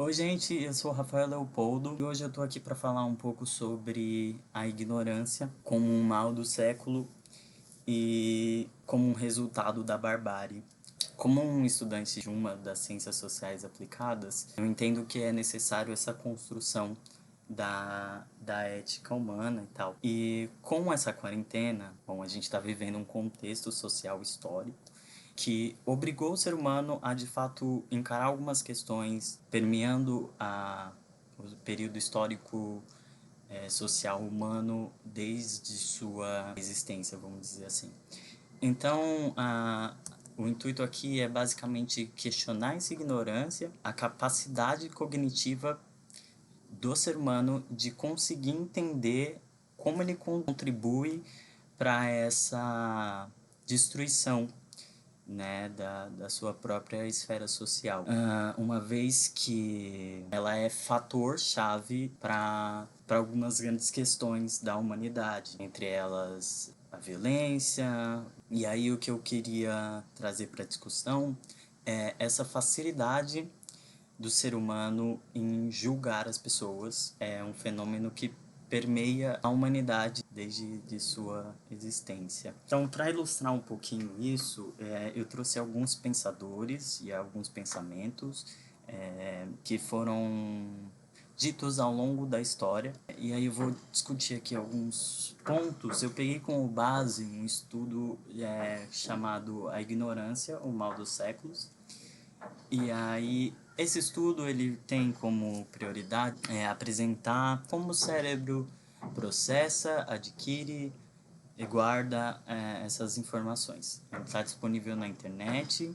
Oi gente, eu sou o Rafael Leopoldo e hoje eu tô aqui para falar um pouco sobre a ignorância como um mal do século e como um resultado da barbárie. Como um estudante de uma das ciências sociais aplicadas, eu entendo que é necessário essa construção da ética humana e tal. E com essa quarentena, bom, a gente está vivendo um contexto social histórico que obrigou o ser humano a, de fato, encarar algumas questões permeando o período histórico social humano desde sua existência, vamos dizer assim. Então, o intuito aqui é basicamente questionar essa ignorância, a capacidade cognitiva do ser humano de conseguir entender como ele contribui para essa destruição, né, da sua própria esfera social. Uma vez que ela é fator-chave para algumas grandes questões da humanidade, entre elas a violência. E aí o que eu queria trazer para a discussão é essa facilidade do ser humano em julgar as pessoas. É um fenômeno que permeia a humanidade desde de sua existência. Então, para ilustrar um pouquinho isso, eu trouxe alguns pensadores e alguns pensamentos que foram ditos ao longo da história. E aí eu vou discutir aqui alguns pontos. Eu peguei como base um estudo chamado A Ignorância, o Mal dos Séculos. E aí, esse estudo ele tem como prioridade apresentar como o cérebro processa, adquire e guarda essas informações. Ele está disponível na internet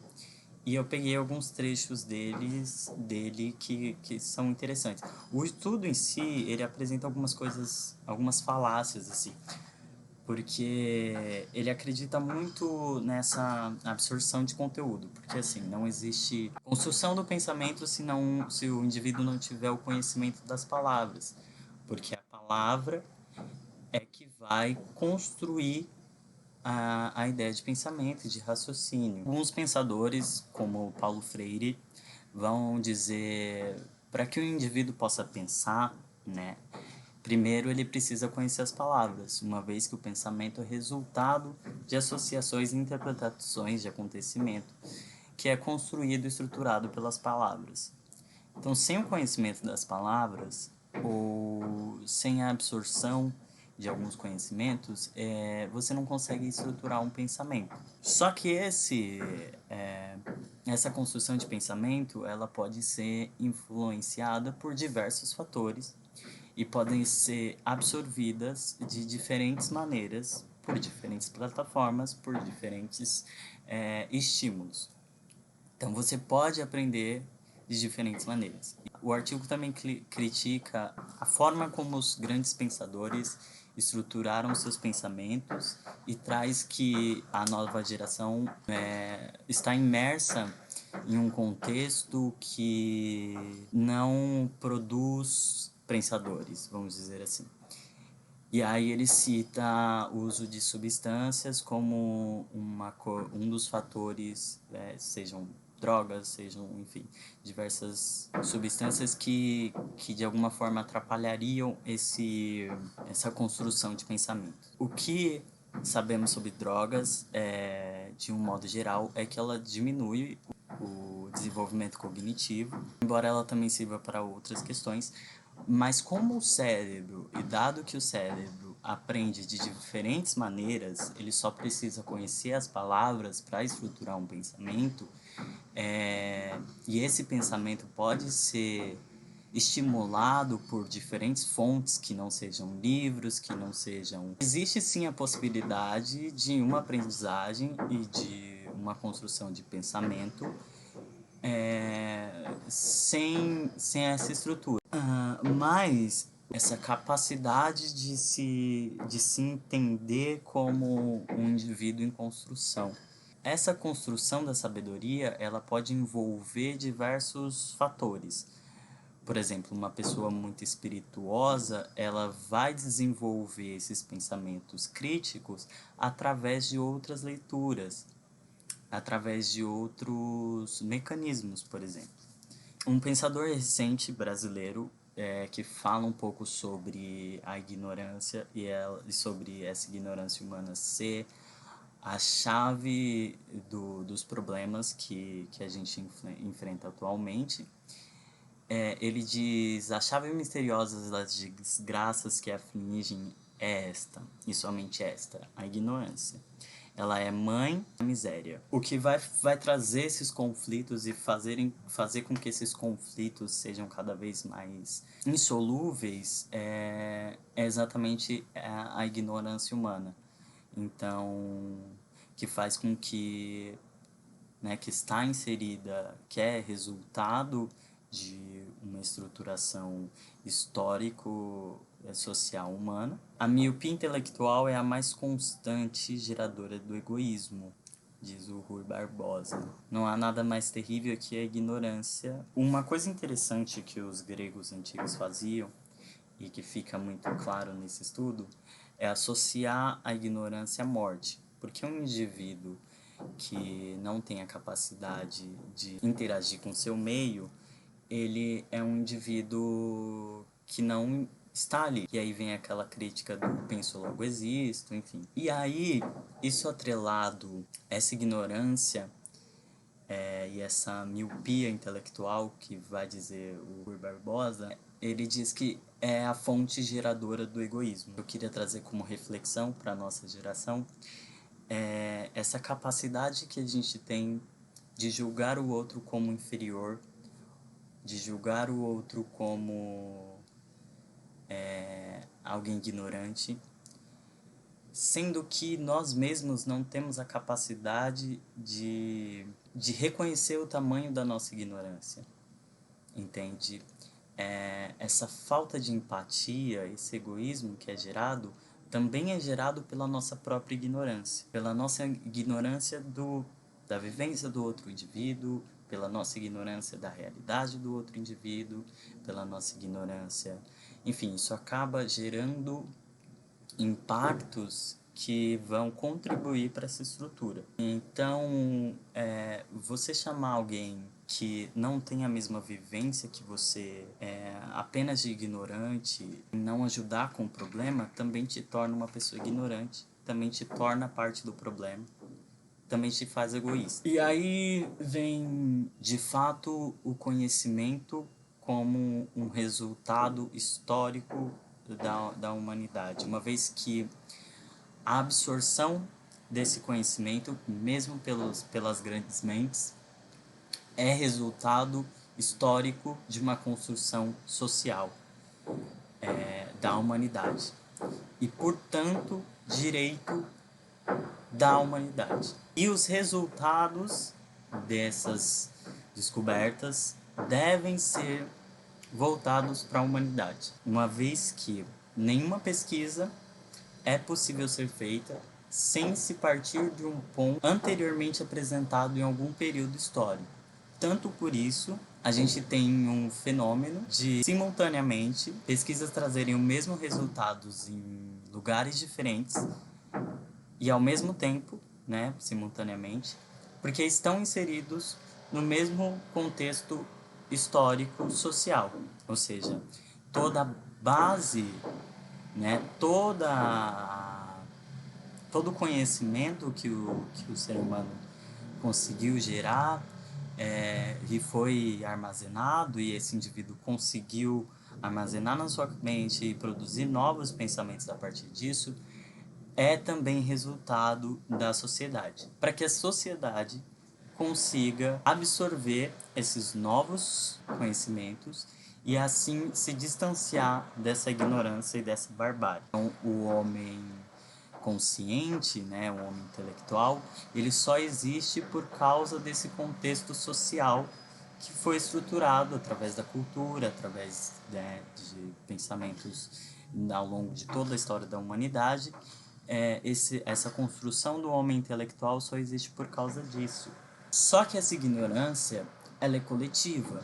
e eu peguei alguns trechos dele que são interessantes. O estudo em si, ele apresenta algumas coisas, algumas falácias, assim, porque ele acredita muito nessa absorção de conteúdo, porque assim, não existe construção do pensamento se o indivíduo não tiver o conhecimento das palavras, porque a palavra é que vai construir a ideia de pensamento e de raciocínio. Alguns pensadores, como Paulo Freire, vão dizer para que o indivíduo possa pensar, né? Primeiro, ele precisa conhecer as palavras, uma vez que o pensamento é resultado de associações e interpretações de acontecimento, que é construído e estruturado pelas palavras. Então, sem o conhecimento das palavras, ou sem a absorção de alguns conhecimentos, você não consegue estruturar um pensamento. Só que essa construção de pensamento, ela pode ser influenciada por diversos fatores e podem ser absorvidas de diferentes maneiras, por diferentes plataformas, por diferentes estímulos. Então você pode aprender de diferentes maneiras. O artigo também critica a forma como os grandes pensadores estruturaram seus pensamentos e traz que a nova geração está imersa em um contexto que não produz pensadores, vamos dizer assim. E aí ele cita o uso de substâncias como um dos fatores, sejam drogas, sejam, enfim, diversas substâncias que de alguma forma atrapalhariam essa construção de pensamento. O que sabemos sobre drogas, de um modo geral, é que ela diminui o desenvolvimento cognitivo, embora ela também sirva para outras questões, mas como o cérebro, e dado que o cérebro aprende de diferentes maneiras, ele só precisa conhecer as palavras para estruturar um pensamento, e esse pensamento pode ser estimulado por diferentes fontes que não sejam livros, que não sejam... Existe sim a possibilidade de uma aprendizagem e de uma construção de pensamento sem essa estrutura. Mas essa capacidade de se entender como um indivíduo em construção. Essa construção da sabedoria, ela pode envolver diversos fatores. Por exemplo, uma pessoa muito espirituosa, ela vai desenvolver esses pensamentos críticos através de outras leituras, através de outros mecanismos, por exemplo. Um pensador recente brasileiro que fala um pouco sobre a ignorância e sobre essa ignorância humana ser a chave dos problemas que a gente enfrenta atualmente. Ele diz: a chave misteriosa das desgraças que afligem é esta, e somente esta, a ignorância. Ela é mãe da miséria. O que vai trazer esses conflitos e fazer com que esses conflitos sejam cada vez mais insolúveis é exatamente a ignorância humana. Então, que faz com que, né, que está inserida, que é resultado de uma estruturação histórico-social humana. A miopia intelectual é a mais constante geradora do egoísmo, diz o Rui Barbosa. Não há nada mais terrível que a ignorância. Uma coisa interessante que os gregos antigos faziam, e que fica muito claro nesse estudo, é associar a ignorância à morte. Porque um indivíduo que não tem a capacidade de interagir com seu meio, ele é um indivíduo que não está ali. E aí vem aquela crítica do penso logo existo, enfim. E aí, isso atrelado, essa ignorância e essa miopia intelectual, que vai dizer o Rui Barbosa, ele diz que é a fonte geradora do egoísmo. Eu queria trazer como reflexão para a nossa geração essa capacidade que a gente tem de julgar o outro como inferior, de julgar o outro como alguém ignorante, sendo que nós mesmos não temos a capacidade de reconhecer o tamanho da nossa ignorância, entende? Essa falta de empatia, esse egoísmo que é gerado, também é gerado pela nossa própria ignorância, pela nossa ignorância da vivência do outro indivíduo, pela nossa ignorância da realidade do outro indivíduo, pela nossa ignorância. Enfim, isso acaba gerando impactos que vão contribuir para essa estrutura. Então, você chamar alguém que não tem a mesma vivência que você, apenas de ignorante, e não ajudar com o problema, também te torna uma pessoa ignorante, também te torna parte do problema, também te faz egoísta. E aí vem, de fato, o conhecimento como um resultado histórico da humanidade, uma vez que a absorção desse conhecimento, mesmo pelas grandes mentes, é resultado histórico de uma construção social da humanidade e, portanto, direito da humanidade. E os resultados dessas descobertas devem ser voltados para a humanidade, uma vez que nenhuma pesquisa é possível ser feita sem se partir de um ponto anteriormente apresentado em algum período histórico. Tanto por isso, a gente tem um fenômeno de, simultaneamente, pesquisas trazerem o mesmo resultados em lugares diferentes e ao mesmo tempo, né, simultaneamente, porque estão inseridos no mesmo contexto histórico social, ou seja, toda a base, né, todo o conhecimento que o ser humano conseguiu gerar e foi armazenado, e esse indivíduo conseguiu armazenar na sua mente e produzir novos pensamentos a partir disso, é também resultado da sociedade. Para que a sociedade consiga absorver esses novos conhecimentos e assim se distanciar dessa ignorância e dessa barbárie. Então, o homem consciente, né, o homem intelectual, ele só existe por causa desse contexto social que foi estruturado através da cultura, através, né, de pensamentos ao longo de toda a história da humanidade. Essa construção do homem intelectual só existe por causa disso. Só que essa ignorância, ela é coletiva.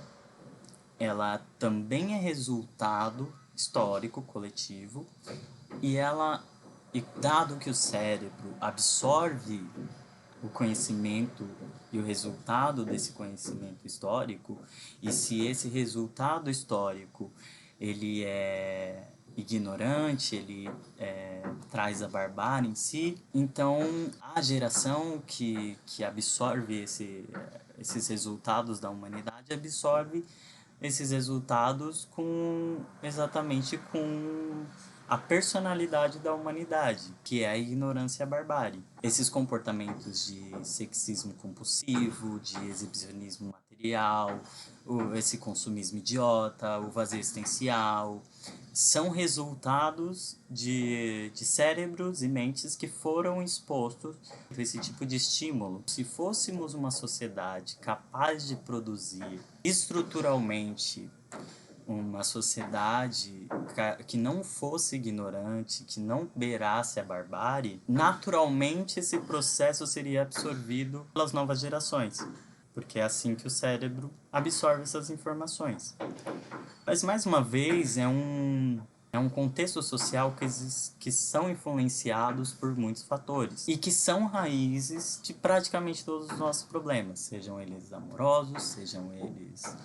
Ela também é resultado histórico coletivo e dado que o cérebro absorve o conhecimento e o resultado desse conhecimento histórico, e se esse resultado histórico ele é ignorante, ele traz a barbárie em si, então a geração que absorve esses resultados da humanidade absorve esses resultados exatamente com a personalidade da humanidade, que é a ignorância e a barbárie. Esses comportamentos de sexismo compulsivo, de exibicionismo material, esse consumismo idiota, o vazio existencial, são resultados de cérebros e mentes que foram expostos a esse tipo de estímulo. Se fôssemos uma sociedade capaz de produzir estruturalmente uma sociedade que não fosse ignorante, que não beirasse a barbárie, naturalmente esse processo seria absorvido pelas novas gerações, porque é assim que o cérebro absorve essas informações. Mas, mais uma vez, é um contexto social que são influenciados por muitos fatores e que são raízes de praticamente todos os nossos problemas, sejam eles amorosos, sejam eles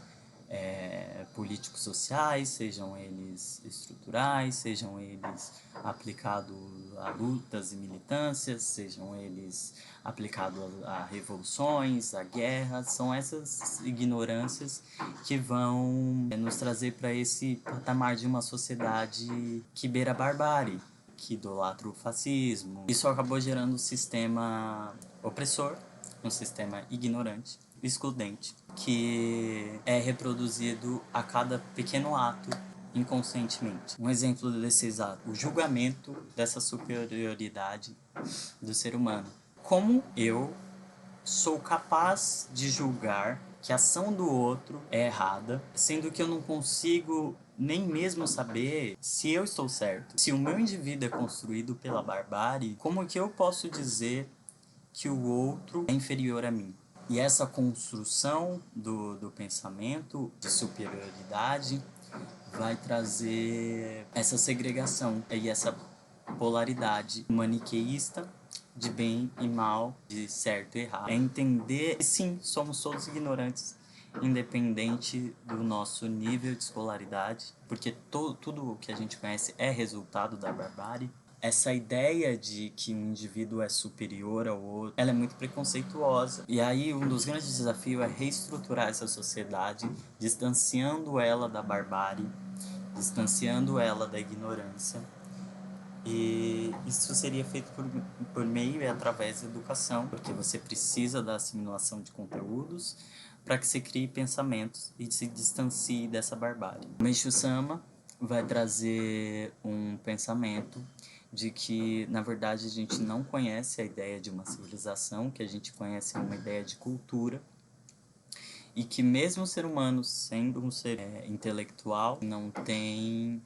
políticos sociais, sejam eles estruturais, sejam eles aplicados a lutas e militâncias, sejam eles aplicados a revoluções, a guerras. São essas ignorâncias que vão nos trazer para esse patamar de uma sociedade que beira a barbárie, que idolatra o fascismo. Isso acabou gerando um sistema opressor, um sistema ignorante, excludente, que é reproduzido a cada pequeno ato inconscientemente. Um exemplo desses atos, o julgamento dessa superioridade do ser humano. Como eu sou capaz de julgar que a ação do outro é errada, sendo que eu não consigo nem mesmo saber se eu estou certo. Se o meu indivíduo é construído pela barbárie, como que eu posso dizer que o outro é inferior a mim? E essa construção do pensamento de superioridade vai trazer essa segregação e essa polaridade maniqueísta de bem e mal, de certo e errado. É entender que sim, somos todos ignorantes, independente do nosso nível de escolaridade, porque tudo o que a gente conhece é resultado da barbárie. Essa ideia de que um indivíduo é superior ao outro, ela é muito preconceituosa. E aí um dos grandes desafios é reestruturar essa sociedade, distanciando ela da barbárie, distanciando ela da ignorância. E isso seria feito por meio e através da educação, porque você precisa da assimilação de conteúdos para que se crie pensamentos e se distancie dessa barbárie. O Meishu Sama vai trazer um pensamento de que, na verdade, a gente não conhece a ideia de uma civilização, que a gente conhece uma ideia de cultura, e que mesmo o ser humano sendo um ser intelectual, não tem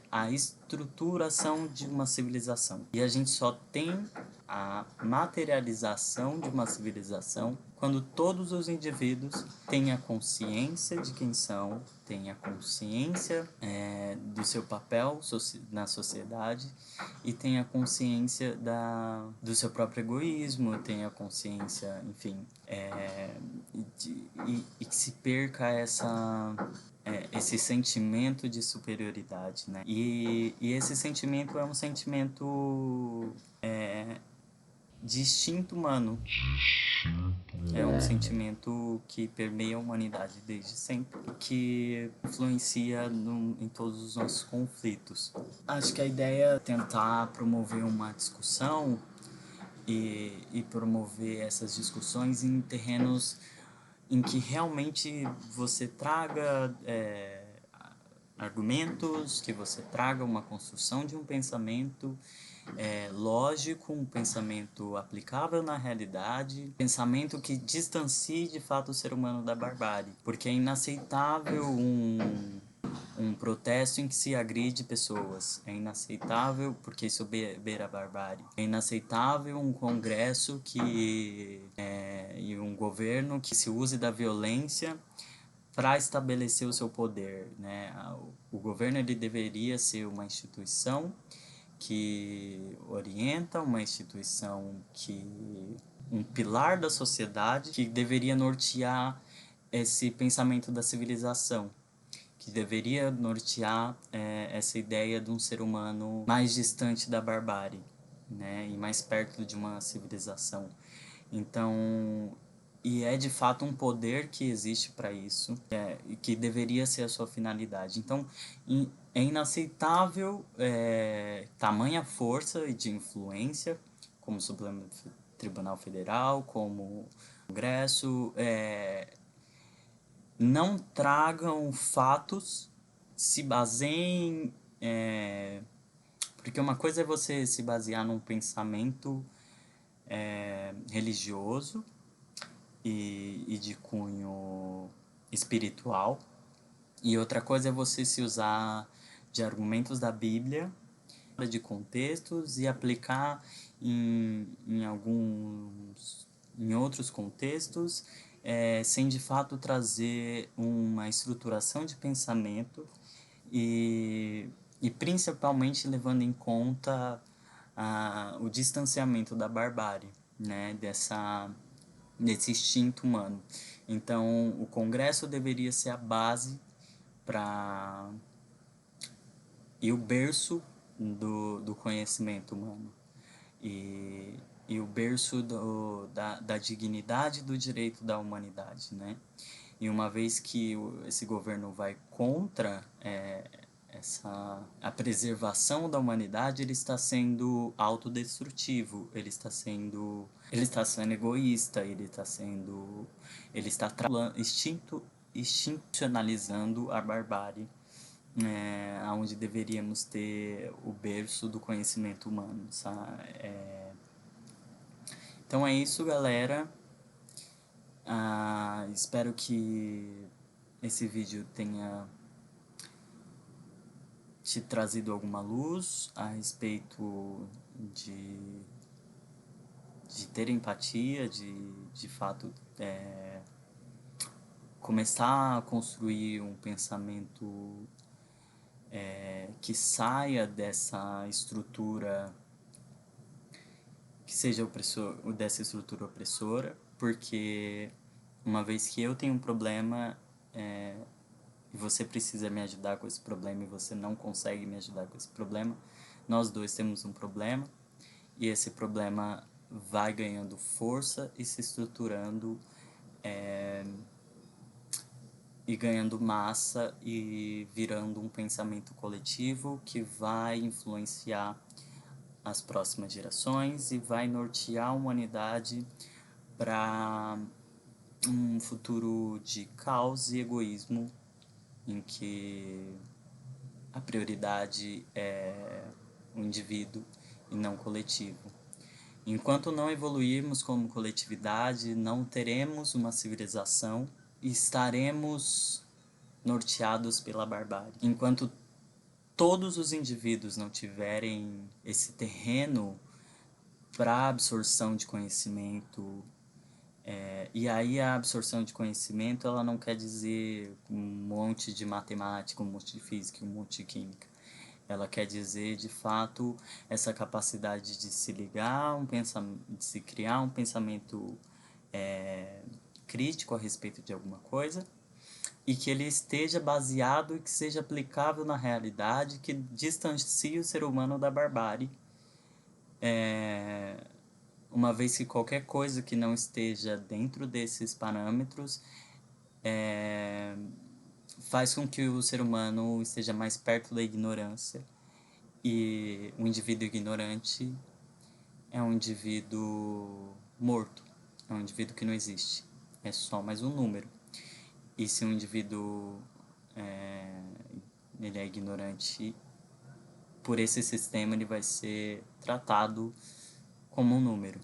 a estruturação de uma civilização. E a gente só tem a materialização de uma civilização quando todos os indivíduos têm a consciência de quem são, têm a consciência do seu papel na sociedade e têm a consciência do seu próprio egoísmo, têm a consciência, enfim, e que se perca esse sentimento de superioridade, né? E esse sentimento é um sentimento de instinto humano. É um sentimento que permeia a humanidade desde sempre, que influencia em todos os nossos conflitos. Acho que a ideia é tentar promover uma discussão e promover essas discussões em terrenos em que realmente você traga argumentos, que você traga uma construção de um pensamento lógico, um pensamento aplicável na realidade, pensamento que distancie de fato o ser humano da barbárie, porque é inaceitável um protesto em que se agride pessoas, é inaceitável porque isso beira a barbárie, é inaceitável um congresso e um governo que se use da violência para estabelecer o seu poder, né? O governo ele deveria ser uma instituição que orienta, uma instituição que um pilar da sociedade que deveria nortear esse pensamento da civilização, que deveria nortear essa ideia de um ser humano mais distante da barbárie, né, e mais perto de uma civilização. Então, e é de fato um poder que existe para isso, e que deveria ser a sua finalidade. Então, é inaceitável tamanha força de influência, como o Supremo Tribunal Federal, como o Congresso, não tragam fatos, se baseiem. Porque uma coisa é você se basear num pensamento religioso e de cunho espiritual, e outra coisa é você se usar de argumentos da Bíblia, de contextos, e aplicar em outros contextos, sem de fato trazer uma estruturação de pensamento e principalmente levando em conta o distanciamento da barbárie, né, desse instinto humano. Então, o Congresso deveria ser a base para e o berço do conhecimento humano e o berço da dignidade e do direito da humanidade, né? E uma vez que esse governo vai contra a preservação da humanidade, ele está sendo autodestrutivo, ele está sendo egoísta, ele está institucionalizando a barbárie, onde deveríamos ter o berço do conhecimento humano, sabe? Então é isso, galera. Espero que esse vídeo tenha te trazido alguma luz a respeito de ter empatia, de fato começar a construir um pensamento que saia dessa estrutura, que seja dessa estrutura opressora, porque uma vez que eu tenho um problema e você precisa me ajudar com esse problema e você não consegue me ajudar com esse problema, nós dois temos um problema e esse problema vai ganhando força e se estruturando e ganhando massa e virando um pensamento coletivo que vai influenciar as próximas gerações e vai nortear a humanidade para um futuro de caos e egoísmo, em que a prioridade é o indivíduo e não coletivo. Enquanto não evoluirmos como coletividade, não teremos uma civilização e estaremos norteados pela barbárie. Enquanto todos os indivíduos não tiverem esse terreno para absorção de conhecimento, e aí a absorção de conhecimento ela não quer dizer um monte de matemática, um monte de física, um monte de química. Ela quer dizer, de fato, essa capacidade de se ligar, de se criar um pensamento crítico a respeito de alguma coisa e que ele esteja baseado e que seja aplicável na realidade, que distancie o ser humano da barbárie, uma vez que qualquer coisa que não esteja dentro desses parâmetros faz com que o ser humano esteja mais perto da ignorância, e o indivíduo ignorante é um indivíduo morto, é um indivíduo que não existe, é só mais um número. E se um indivíduo ele é ignorante, por esse sistema ele vai ser tratado como um número.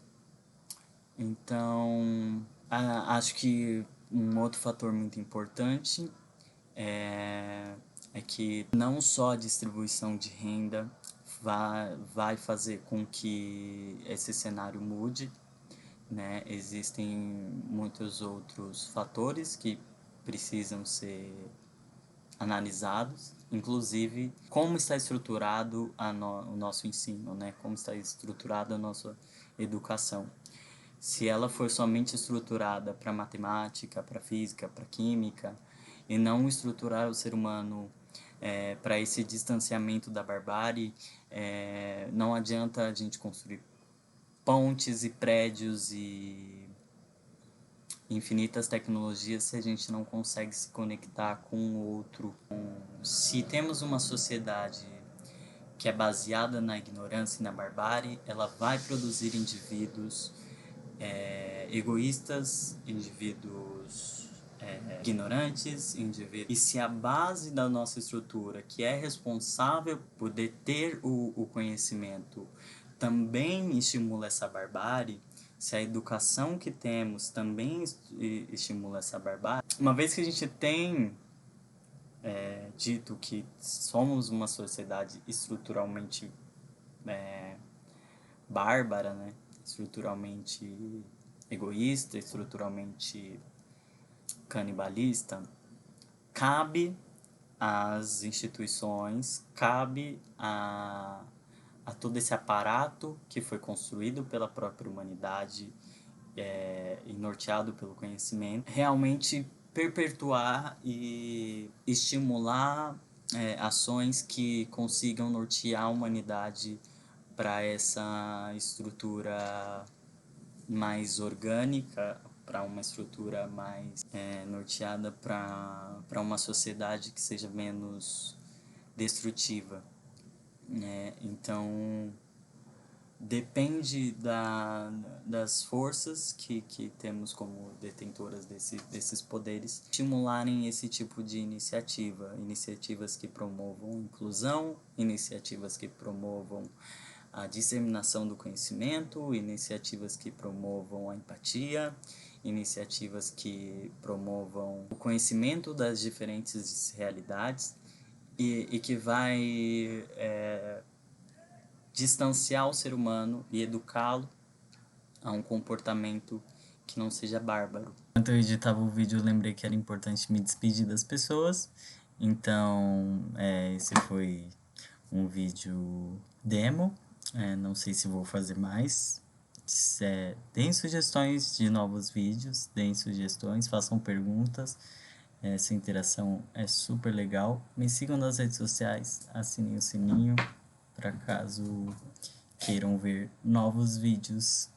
Então, acho que um outro fator muito importante é que não só a distribuição de renda vai fazer com que esse cenário mude, né? Existem muitos outros fatores que precisam ser analisados, inclusive como está estruturado o nosso ensino, né? Como está estruturada a nossa educação. se ela for somente estruturada para matemática, para física, para química, e não estruturar o ser humano para esse distanciamento da barbárie, não adianta a gente construir pontes e prédios e infinitas tecnologias se a gente não consegue se conectar com o outro. Se temos uma sociedade que é baseada na ignorância e na barbárie, ela vai produzir indivíduos egoístas, indivíduos ignorantes, indivíduos. E se a base da nossa estrutura, que é responsável por deter o conhecimento, também estimula essa barbárie, se a educação que temos também estimula essa barbárie, uma vez que a gente tem dito que somos uma sociedade estruturalmente bárbara, né? Estruturalmente egoísta, estruturalmente canibalista, cabe às instituições, cabe a todo esse aparato que foi construído pela própria humanidade e norteado pelo conhecimento, realmente perpetuar e estimular ações que consigam nortear a humanidade para essa estrutura mais orgânica, para uma estrutura mais norteada para uma sociedade que seja menos destrutiva. Então, depende das forças que temos como detentoras desses poderes estimularem esse tipo de iniciativa, iniciativas que promovam inclusão, iniciativas que promovam a disseminação do conhecimento, iniciativas que promovam a empatia, iniciativas que promovam o conhecimento das diferentes realidades e que vai distanciar o ser humano e educá-lo a um comportamento que não seja bárbaro. Enquanto eu editava o vídeo, eu lembrei que era importante me despedir das pessoas. Então, esse foi um vídeo demo. Não sei se vou fazer mais. Deem sugestões de novos vídeos, deem sugestões, façam perguntas. Essa interação é super legal. Me sigam nas redes sociais, assinem o sininho para caso queiram ver novos vídeos